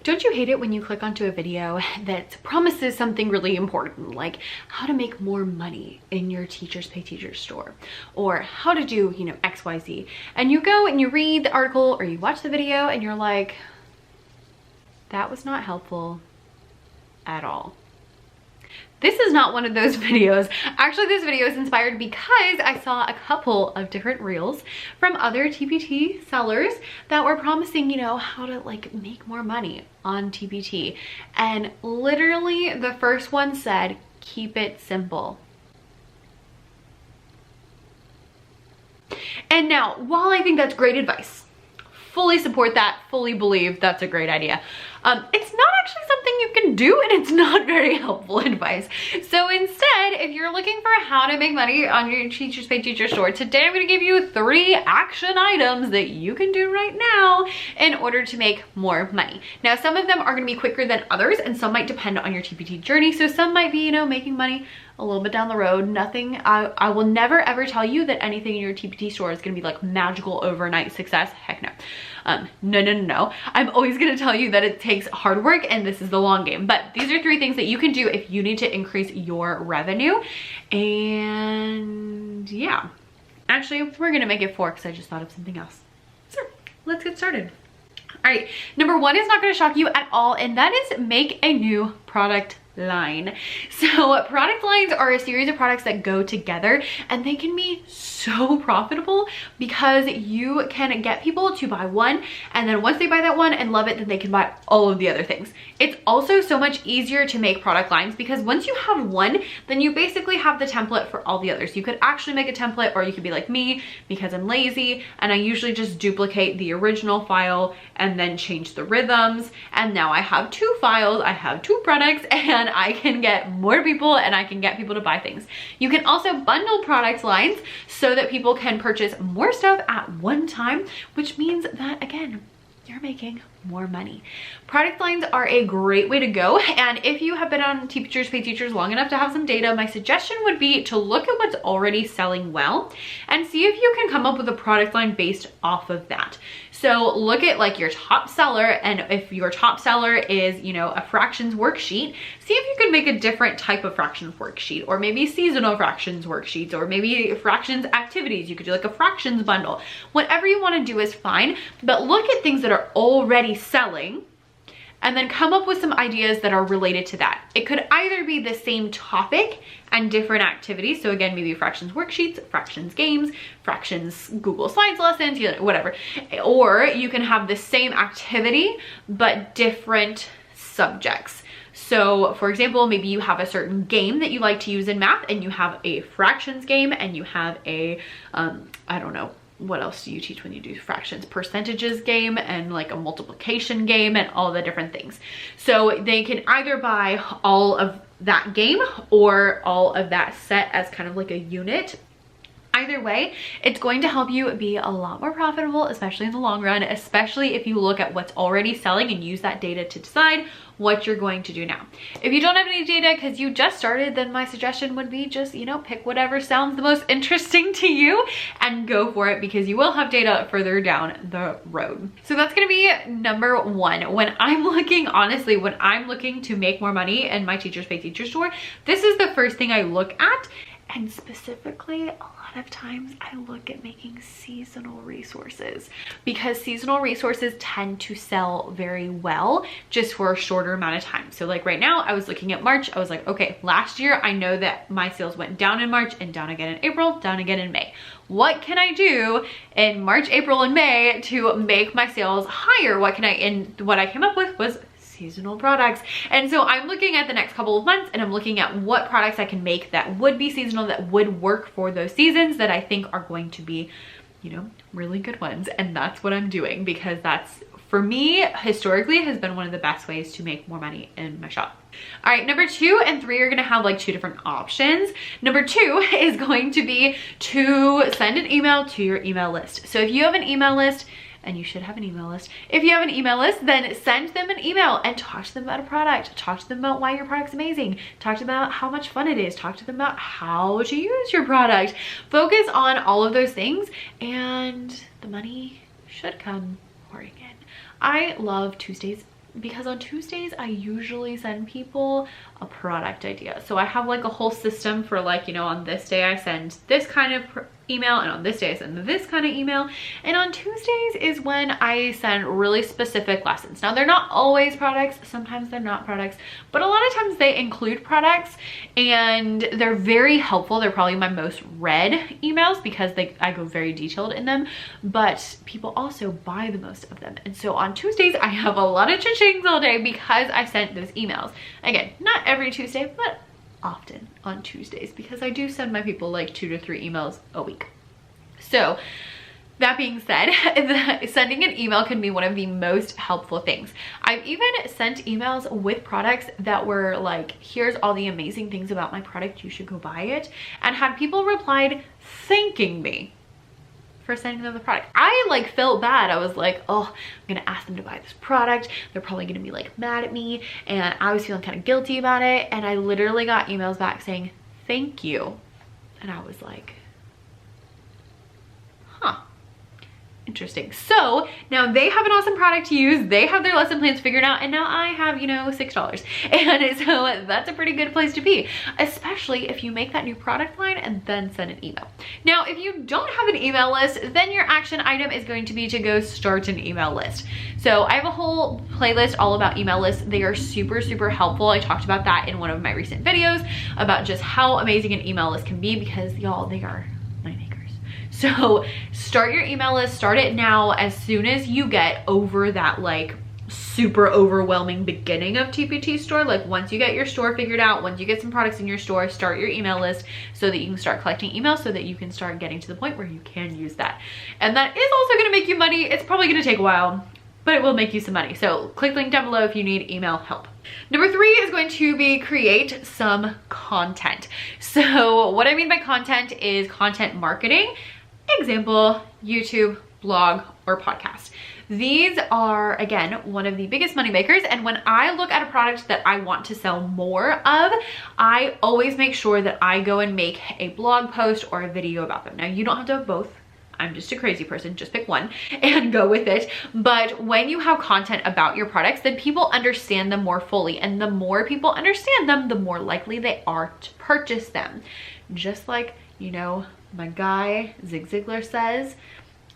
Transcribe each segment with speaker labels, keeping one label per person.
Speaker 1: Don't you hate it when you click onto a video that promises something really important, like how to make more money in your Teachers Pay Teachers store, or how to do, you know, XYZ, and you go and you read the article or you watch the video and you're like, that was not helpful at all. This is not one of those videos. Actually, this video is inspired because I saw a couple of different reels from other TPT sellers that were promising, you know, how to like make more money on TPT. And literally the first one said, keep it simple. And now, while I think that's great advice, fully support that, fully believe that's a great idea, it's not actually something you can do, and it's not very helpful advice. So instead, if you're looking for how to make money on your Teachers Pay Teachers store, today I'm going to give you 3 action items that you can do right now in order to make more money. Now, some of them are going to be quicker than others, and some might depend on your TPT journey. So some might be, you know, making money a little bit down the road. Nothing, I will never ever tell you that anything in your TPT store is going to be like magical overnight success. Heck no. No. I'm always going to tell you that it takes hard work and this is the long game. But these are 3 things that you can do if you need to increase your revenue. And yeah, actually we're going to make it 4 because I just thought of something else. So let's get started. All right, number 1 is not going to shock you at all, and that is make a new product line. So product lines are a series of products that go together, and they can be so profitable because you can get people to buy one, and then once they buy that one and love it, then they can buy all of the other things. It's also so much easier to make product lines because once you have one, then you basically have the template for all the others. You could actually make a template, or you could be like me because I'm lazy and I usually just duplicate the original file and then change the rhythms, and now I have 2 files, I have 2 products, and I can get more people and I can get people to buy things. You can also bundle product lines so that people can purchase more stuff at one time, which means that, again, you're making more money. Product lines are a great way to go, and if you have been on Teachers Pay Teachers long enough to have some data, my suggestion would be to look at what's already selling well and see if you can come up with a product line based off of that. So look at like your top seller, and if your top seller is, you know, a fractions worksheet, see if you can make a different type of fractions worksheet, or maybe seasonal fractions worksheets, or maybe fractions activities. You could do like a fractions bundle. Whatever you want to do is fine, but look at things that are already selling and then come up with some ideas that are related to that. It could either be the same topic and different activities. So again, maybe fractions worksheets, fractions games, fractions Google Slides lessons, you know, whatever. Or you can have the same activity, but different subjects. So for example, maybe you have a certain game that you like to use in math, and you have a fractions game, and you have a, I don't know, what else do you teach when you do fractions? Percentages game, and like a multiplication game, and all the different things. So they can either buy all of that game or all of that set as kind of like a unit. Either way, it's going to help you be a lot more profitable, especially in the long run, especially if you look at what's already selling and use that data to decide what you're going to do now. If you don't have any data because you just started, then my suggestion would be just, you know, pick whatever sounds the most interesting to you and go for it, because you will have data further down the road. So that's going to be number 1. When I'm looking, honestly, when I'm looking to make more money in my Teachers Pay Teachers store, this is the first thing I look at. And specifically, a lot of times I look at making seasonal resources, because seasonal resources tend to sell very well just for a shorter amount of time. So like right now I was looking at March. I was like, okay, last year I know that my sales went down in March and down again in April, down again in May. What can I do in March, April, and May to make my sales higher? What I came up with was seasonal products. And so I'm looking at the next couple of months, and I'm looking at what products I can make that would be seasonal, that would work for those seasons, that I think are going to be, you know, really good ones. And that's what I'm doing, because that's, for me, historically has been one of the best ways to make more money in my shop. All right, number 2 and 3 are gonna have like 2 different options. Number 2 is going to be to send an email to your email list. So if you have an email list, and you should have an email list. If you have an email list, then send them an email and talk to them about a product. Talk to them about why your product's amazing. Talk to them about how much fun it is. Talk to them about how to use your product. Focus on all of those things, and the money should come pouring in. I love Tuesdays because on Tuesdays I usually send people a product idea. So I have like a whole system for like, you know, on this day I send this kind of email, and on this day I send this kind of email, and on Tuesdays is when I send really specific lessons. Now they're not always products, sometimes they're not products, but a lot of times they include products, and they're very helpful. They're probably my most read emails because I go very detailed in them, but people also buy the most of them. And so on Tuesdays I have a lot of cha-chings all day because I sent those emails. Again, not every Tuesday, but often on Tuesdays, because I do send my people like 2 to 3 emails a week. So that being said, sending an email can be one of the most helpful things. I've even sent emails with products that were like, here's all the amazing things about my product, you should go buy it, and had people replied thanking me for sending them the product. I like felt bad. I was like, oh, I'm gonna ask them to buy this product. They're probably gonna be like mad at me, and I was feeling kind of guilty about it. And I literally got emails back saying, thank you. And I was like, huh. Interesting. So now they have an awesome product to use. They have their lesson plans figured out, and now I have, you know, $6. And so that's a pretty good place to be, especially if you make that new product line and then send an email. Now, if you don't have an email list, then your action item is going to be to go start an email list. So I have a whole playlist all about email lists. They are super, super helpful. I talked about that in one of my recent videos about just how amazing an email list can be, because y'all, they are my makers. So start your email list, start it now. As soon as you get over that like super overwhelming beginning of TPT store, like once you get your store figured out, once you get some products in your store, start your email list so that you can start collecting emails, so that you can start getting to the point where you can use that. And that is also gonna make you money. It's probably gonna take a while, but it will make you some money. So click link down below if you need email help. Number 3 is going to be create some content. So what I mean by content is content marketing. Example, YouTube, blog, or podcast. These are, again, one of the biggest money makers. And when I look at a product that I want to sell more of, I always make sure that I go and make a blog post or a video about them. Now, you don't have to have both. I'm just a crazy person, just pick one and go with it. But when you have content about your products, then people understand them more fully. And the more people understand them, the more likely they are to purchase them. Just like, you know, my guy Zig Ziglar says,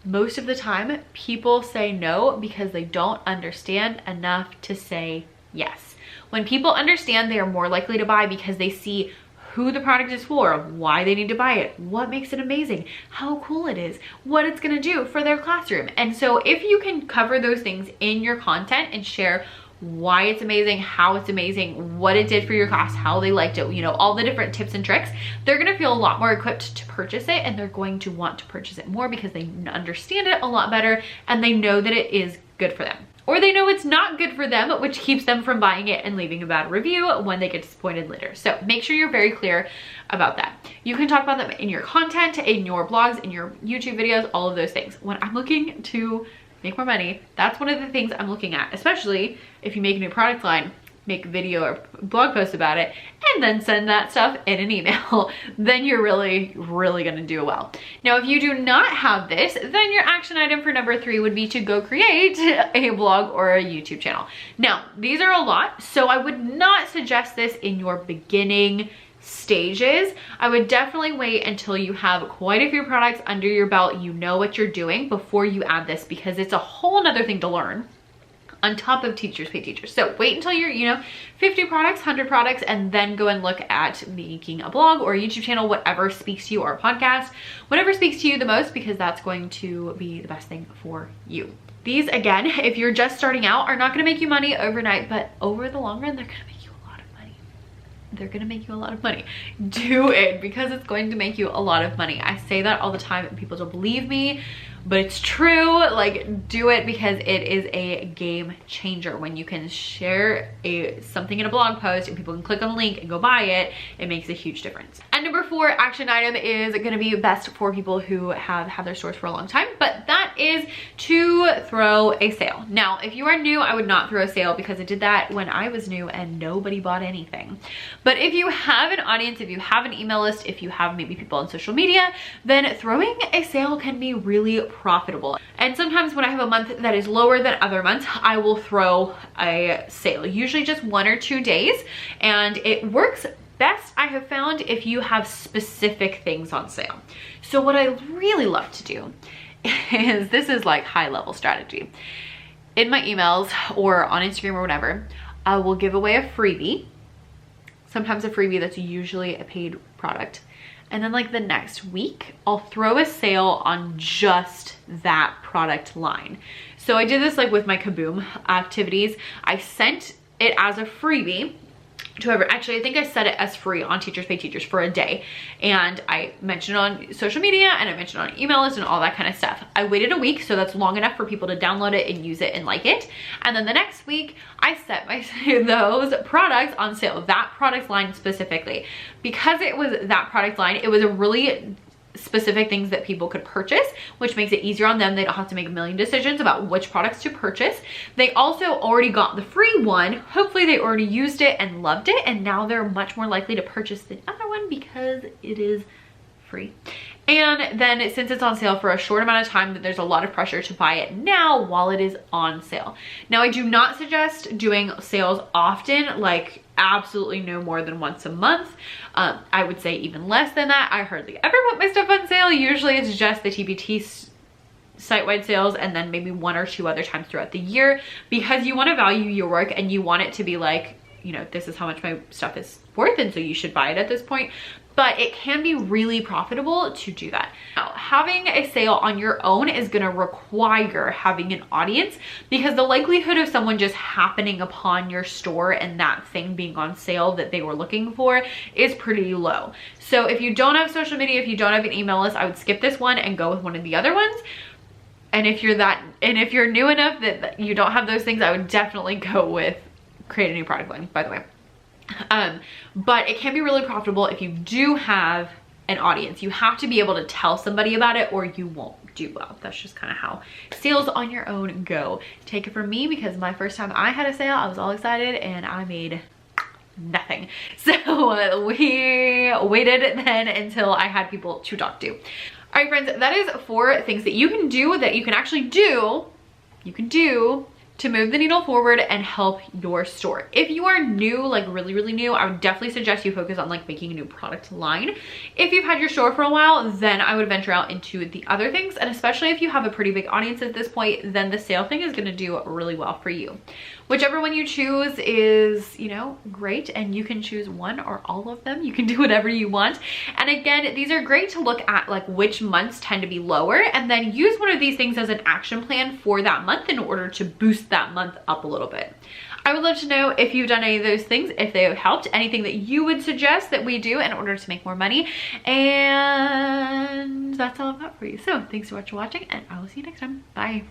Speaker 1: most of the time people say no because they don't understand enough to say yes. When people understand, they are more likely to buy because they see who the product is for, why they need to buy it, what makes it amazing, how cool it is, what it's gonna do for their classroom. And so if you can cover those things in your content and share why it's amazing, how it's amazing, what it did for your class, how they liked it, you know, all the different tips and tricks, they're gonna feel a lot more equipped to purchase it, and they're going to want to purchase it more because they understand it a lot better and they know that it is good for them. Or they know it's not good for them, which keeps them from buying it and leaving a bad review when they get disappointed later. So make sure you're very clear about that. You can talk about them in your content, in your blogs, in your YouTube videos, all of those things. When I'm looking to make more money, that's one of the things I'm looking at, especially if you make a new product line, make a video or blog post about it, and then send that stuff in an email. Then you're really, really gonna do well. Now, if you do not have this, then your action item for number 3 would be to go create a blog or a YouTube channel. Now, these are a lot, so I would not suggest this in your beginning stages. I would definitely wait until you have quite a few products under your belt, you know what you're doing, before you add this, because it's a whole nother thing to learn on top of teachers pay teachers. So wait until you're, you know, 50 products, 100 products, and then go and look at making a blog or a YouTube channel, whatever speaks to you, or a podcast, whatever speaks to you the most, because that's going to be the best thing for you. These, again, if you're just starting out, are not gonna make you money overnight, but over the long run, they're gonna make you a lot of money. They're gonna make you a lot of money. Do it, because it's going to make you a lot of money. I say that all the time and people don't believe me, but it's true. Like, do it, because it is a game changer. When you can share something in a blog post and people can click on the link and go buy it, it makes a huge difference. And number 4 action item is gonna be best for people who have had their stores for a long time, but that that is to throw a sale. Now, if you are new, I would not throw a sale because I did that when I was new and nobody bought anything. But if you have an audience, if you have an email list, if you have maybe people on social media, then throwing a sale can be really profitable. And sometimes when I have a month that is lower than other months, I will throw a sale, usually just 1 or 2 days, and it works best, I have found, if you have specific things on sale. So what I really love to do is, this is like high level strategy. In my emails or on Instagram or whatever, I will give away a freebie, sometimes a freebie that's usually a paid product. And then like the next week, I'll throw a sale on just that product line. So I did this like with my Kaboom activities. I sent it as a freebie to whoever. Actually, I think I set it as free on Teachers Pay Teachers for a day. And I mentioned it on social media and I mentioned it on email list and all that kind of stuff. I waited a week, so that's long enough for people to download it and use it and like it. And then the next week, I set those products on sale, that product line specifically. Because it was that product line, it was a really specific things that people could purchase, which makes it easier on them. They don't have to make a million decisions about which products to purchase. They also already got the free one. Hopefully they already used it and loved it, and now they're much more likely to purchase the other one because it is free. And then since it's on sale for a short amount of time, there's a lot of pressure to buy it now while it is on sale. Now, I do not suggest doing sales often, like absolutely no more than once a month. I would say even less than that. I hardly ever put my stuff on sale. Usually it's just the TPT site-wide sales and then maybe 1 or 2 other times throughout the year, because you want to value your work and you want it to be like, you know, this is how much my stuff is worth, and so you should buy it at this point. But it can be really profitable to do that. Now, having a sale on your own is gonna require having an audience, because the likelihood of someone just happening upon your store and that thing being on sale that they were looking for is pretty low. So if you don't have social media, if you don't have an email list, I would skip this one and go with one of the other ones. And if you're new enough that you don't have those things, I would definitely go with create a new product line, by the way. But it can be really profitable if you do have an audience. You have to be able to tell somebody about it or you won't do well. That's just kind of how sales on your own go. Take it from me, because my first time I had a sale, I was all excited and I made nothing. So we waited then until I had people to talk to. All right, friends, that is 4 things that you can do, that you can actually do, to move the needle forward and help your store. If you are new, like really new, I would definitely suggest you focus on like making a new product line. If you've had your store for a while, then I would venture out into the other things. And especially if you have a pretty big audience at this point, then the sale thing is gonna do really well for you. Whichever one you choose is, you know, great, and you can choose one or all of them. You can do whatever you want. And again, these are great to look at like which months tend to be lower, and then use one of these things as an action plan for that month in order to boost that month up a little bit. I would love to know if you've done any of those things, if they have helped, anything that you would suggest that we do in order to make more money. And that's all I've got for you. So thanks so much for watching, and I will see you next time. Bye.